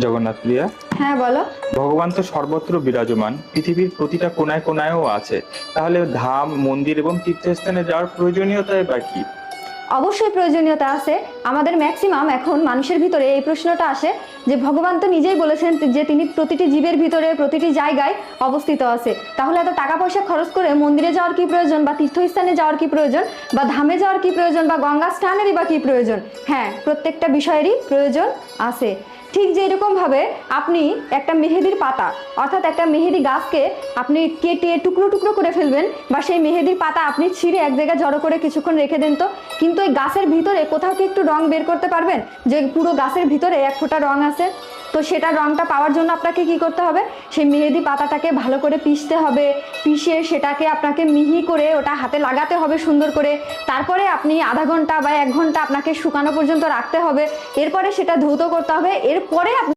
জগন্নাথ প্রিয়া, হ্যাঁ বলো। ভগবান তো সর্বত্র বিরাজমান, পৃথিবীর প্রতিটা কোনায় কোনায়ও আছে। তাহলে ধাম, মন্দির এবং তীর্থস্থানে যাওয়ার প্রয়োজনীয়তাই বা কি? অবশ্যই প্রয়োজনীয়তা আছে। আমাদের ম্যাক্সিমাম এখন মানুষের ভিতরে এই প্রশ্নটা আসে যে ভগবান তো নিজেই বলেছেন যে তিনি প্রতিটি জীবের ভিতরে প্রতিটি জায়গায় অবস্থিত আছে, তাহলে এত টাকা পয়সা খরচ করে মন্দিরে যাওয়ার কি প্রয়োজন, বা তীর্থস্থানে যাওয়ার কি প্রয়োজন, বা ধামে যাওয়ার কি প্রয়োজন, বা গঙ্গা স্নানেরই বা কি প্রয়োজন? হ্যাঁ, প্রত্যেকটা বিষয়েরই প্রয়োজন আছে। ঠিক যেরকম ভাবে আপনি একটা মেহেদির পাতা অর্থাৎ একটা মেহেদি গাছকে আপনি কেটে টুকরো টুকরো করে ফেলবেন, বা সেই মেহেদির পাতা আপনি ছিঁড়ে এক জায়গায় জড়ো করে কিছুক্ষণ রেখে দেন, তো কিন্তু এই গাছের ভিতরে কোথাও কি একটু রং বের করতে পারবেন যে পুরো গাছের ভিতরে এক ফোঁটা রং আছে? তো সেটা রংটা পাওয়ার জন্য আপনাকে কি করতে হবে? সেই মেহেদি পাতাটাকে ভালো করে পিষতে হবে, পিষে সেটাকে আপনাকে মিহি করে ওটা হাতে লাগাতে হবে সুন্দর করে। তারপরে আপনি আধা ঘন্টা বা 1 ঘন্টা আপনাকে শুকানো পর্যন্ত রাখতে হবে। এরপরে সেটা ধৌত করতে হবে। এরপরে